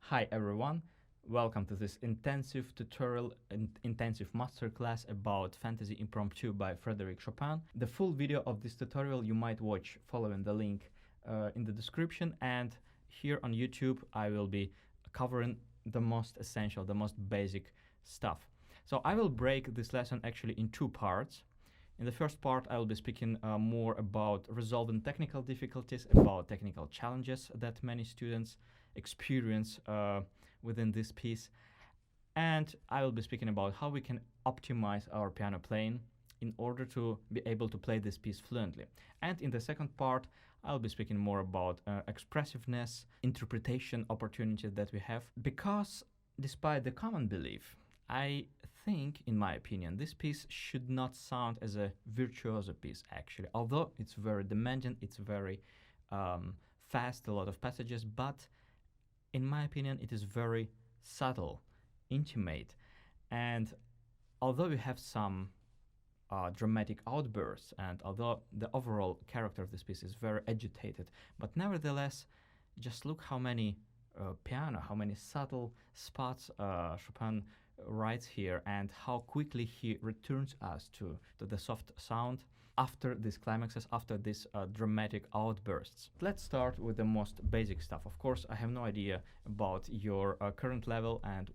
Hi everyone, welcome to this intensive tutorial and intensive masterclass about Fantaisie-Impromptu by Frédéric Chopin. The full video of this tutorial you might watch following the link in the description, and here on YouTube I will be covering the most essential, the most basic stuff. So I will break this lesson actually in two parts. In the first part, I will be speaking more about resolving technical difficulties, about technical challenges that many students experience within this piece. And I will be speaking about how we can optimize our piano playing in order to be able to play this piece fluently. And in the second part, I'll be speaking more about expressiveness, interpretation opportunities that we have, because despite the common belief, I think, in my opinion, this piece should not sound as a virtuoso piece, actually. Although it's very demanding, it's very fast, a lot of passages, but in my opinion, it is very subtle, intimate. And although we have some dramatic outbursts, and although the overall character of this piece is very agitated, but nevertheless, just look how many how many subtle spots Chopin writes here, and how quickly he returns us to the soft sound after these climaxes, after these dramatic outbursts. Let's start with the most basic stuff. Of course, I have no idea about your current level and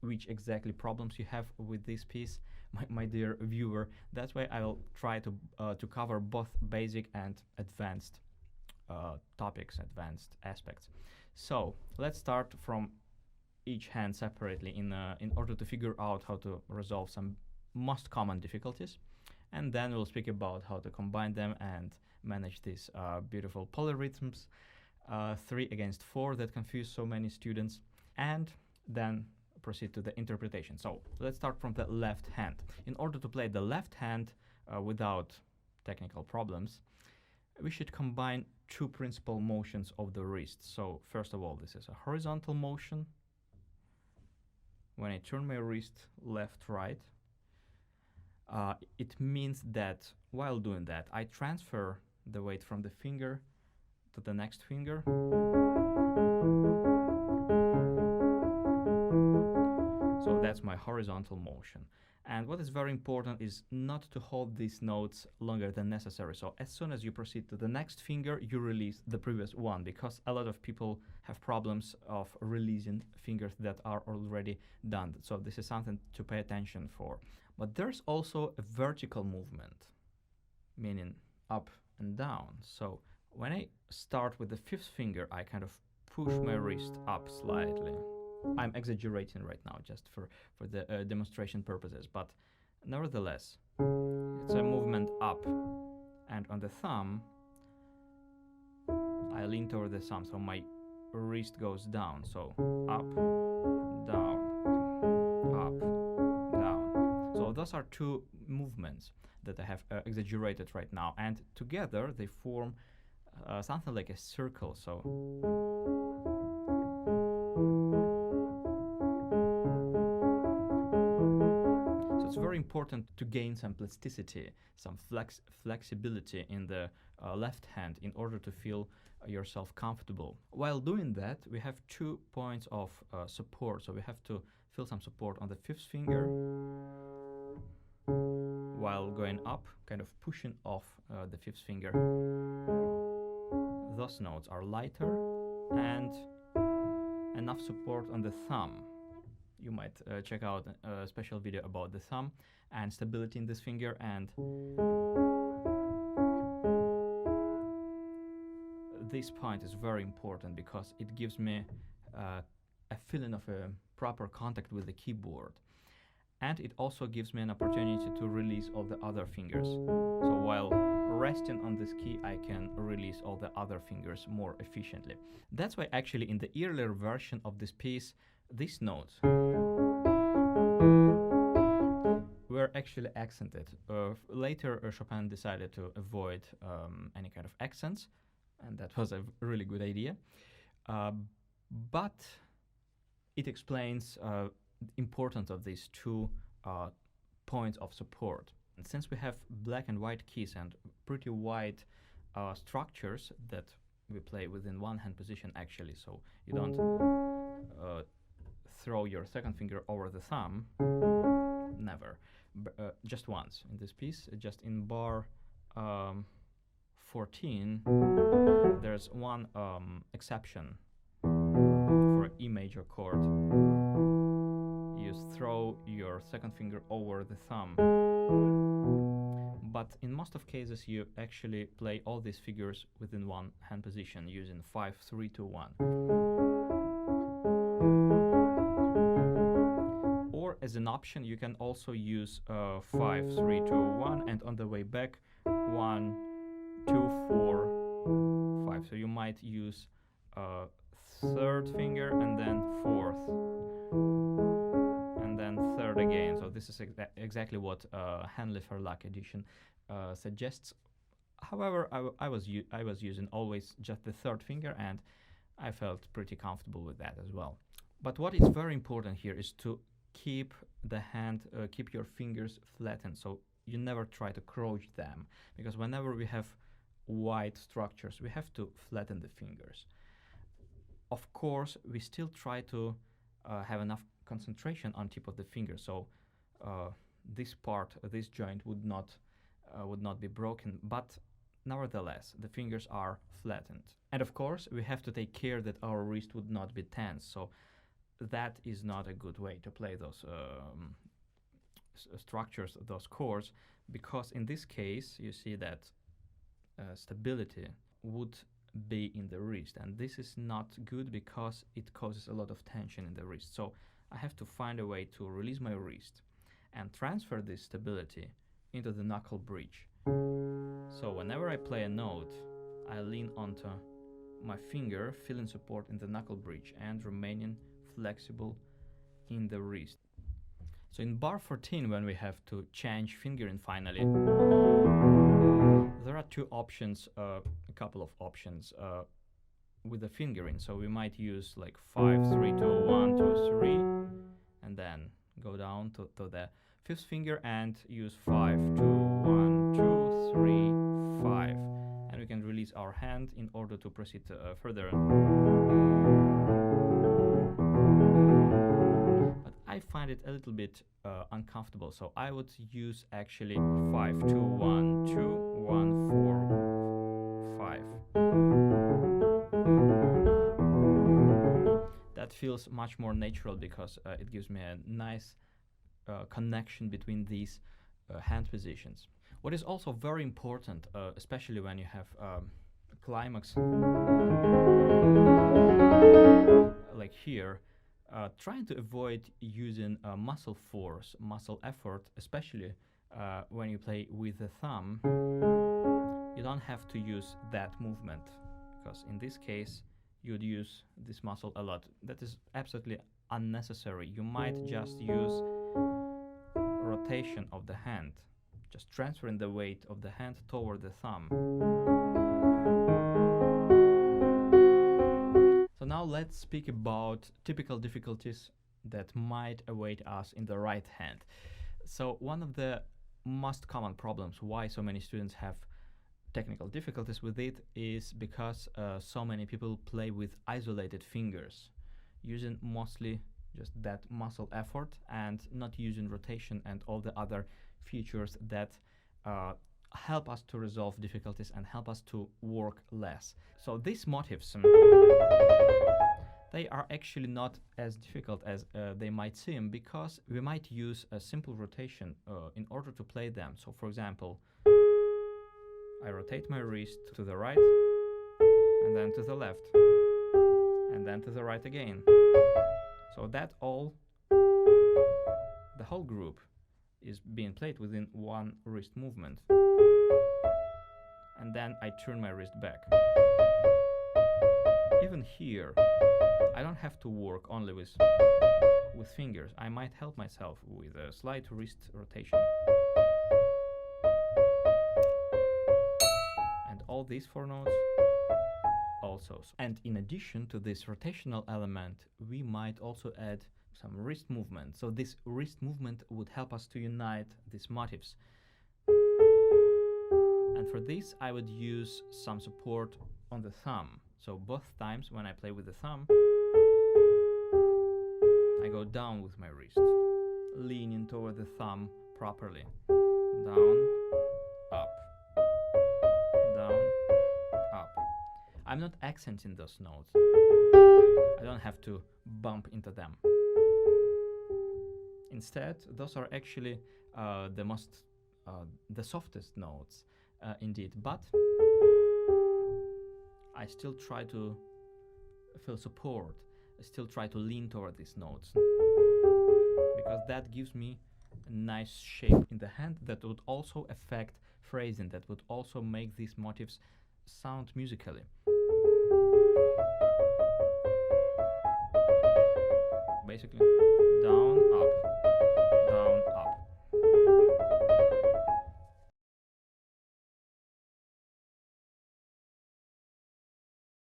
which exactly problems you have with this piece, my dear viewer. That's why I will try to cover both basic and advanced topics, advanced aspects. So let's start from each hand separately in order to figure out how to resolve some most common difficulties, and then we'll speak about how to combine them and manage these beautiful polyrhythms, 3 against 4 that confuse so many students, and then proceed to the interpretation. So let's start from the left hand. In order to play the left hand without technical problems, we should combine two principal motions of the wrist. So first of all, this is a horizontal motion. When I turn my wrist left-right, it means that while doing that, I transfer the weight from the finger to the next finger. So that's my horizontal motion. And what is very important is not to hold these notes longer than necessary. So as soon as you proceed to the next finger, you release the previous one, because a lot of people have problems of releasing fingers that are already done. So this is something to pay attention for. But there's also a vertical movement, meaning up and down. So when I start with the 5th finger, I kind of push my wrist up slightly. I'm exaggerating right now just for the demonstration purposes, but nevertheless, it's a movement up. And on the thumb, I lean toward the thumb, so my wrist goes down. So up, down, up, down. So those are two movements that I have exaggerated right now, and together they form something like a circle. So it's very important to gain some plasticity, some flexibility in the left hand in order to feel yourself comfortable. While doing that, we have 2 points of support. So we have to feel some support on the 5th finger while going up, kind of pushing off the 5th finger. Those notes are lighter, and enough support on the thumb. You might check out a special video about the thumb and stability in this finger, and this point is very important because it gives me a feeling of a proper contact with the keyboard, and it also gives me an opportunity to release all the other fingers. So while resting on this key, I can release all the other fingers more efficiently. That's why actually in the earlier version of this piece, these notes were actually accented. Later, Chopin decided to avoid any kind of accents, and that was a really good idea. But it explains the importance of these 2 points of support. And since we have black and white keys and pretty wide structures that we play within one hand position, actually, so you don't throw your second finger over the thumb. Never. Just once in this piece, just in bar 14, there's one exception for E major chord. You throw your second finger over the thumb. But in most of cases, you actually play all these figures within one hand position using 5, 3, 2, 1. Or as an option, you can also use 5, 3, 2, 1, and on the way back, 1, 2, 4, 5. So you might use third finger and then fourth, and then third again. So this is exactly what Hanley-Verlag edition suggests. However, I was using always just the third finger, and I felt pretty comfortable with that as well. But what is very important here is to keep the hand, keep your fingers flattened, so you never try to crouch them, because whenever we have wide structures, we have to flatten the fingers. Of course, we still try to have enough concentration on tip of the finger, so this part, this joint would not be broken, but nevertheless, the fingers are flattened. And of course, we have to take care that our wrist would not be tense, so that is not a good way to play those structures, those chords, because in this case, you see that stability would be in the wrist, and this is not good because it causes a lot of tension in the wrist. So I have to find a way to release my wrist and transfer this stability into the knuckle bridge. So whenever I play a note, I lean onto my finger, feeling support in the knuckle bridge and remaining flexible in the wrist. So in bar 14, when we have to change fingering finally, there are two options, a couple of options with the fingering. So we might use like 5, 3, 2, 1, 2, 3, and then go down to the fifth finger and use 5, 2, 1, 2, 3, 5. And we can release our hand in order to proceed further. But I find it a little bit uncomfortable, so I would use actually 5, 2, 1, 2, 1, 4, 5. That feels much more natural because it gives me a nice connection between these hand positions. What is also very important, especially when you have climax like here, trying to avoid using muscle force, muscle effort, especially when you play with the thumb. You don't have to use that movement, because in this case you would use this muscle a lot. That is absolutely unnecessary. You might just use rotation of the hand, just transferring the weight of the hand toward the thumb. So now let's speak about typical difficulties that might await us in the right hand. So one of the most common problems why so many students have technical difficulties with it is because so many people play with isolated fingers, using mostly just that muscle effort and not using rotation and all the other features that help us to resolve difficulties and help us to work less. So these motifs, they are actually not as difficult as they might seem, because we might use a simple rotation in order to play them. So for example, I rotate my wrist to the right, and then to the left, and then to the right again. So that the whole group is being played within one wrist movement. And then I turn my wrist back. Even here, I don't have to work only with fingers. I might help myself with a slight wrist rotation. And all these four notes also. And in addition to this rotational element, we might also add some wrist movement. So this wrist movement would help us to unite these motifs. And for this, I would use some support on the thumb. So both times when I play with the thumb, I go down with my wrist, leaning toward the thumb properly. Down, up, down, up. I'm not accenting those notes. I don't have to bump into them. Instead, those are actually the softest notes indeed, but I still try to feel support. I still try to lean toward these notes because that gives me a nice shape in the hand that would also affect phrasing, that would also make these motifs sound musically.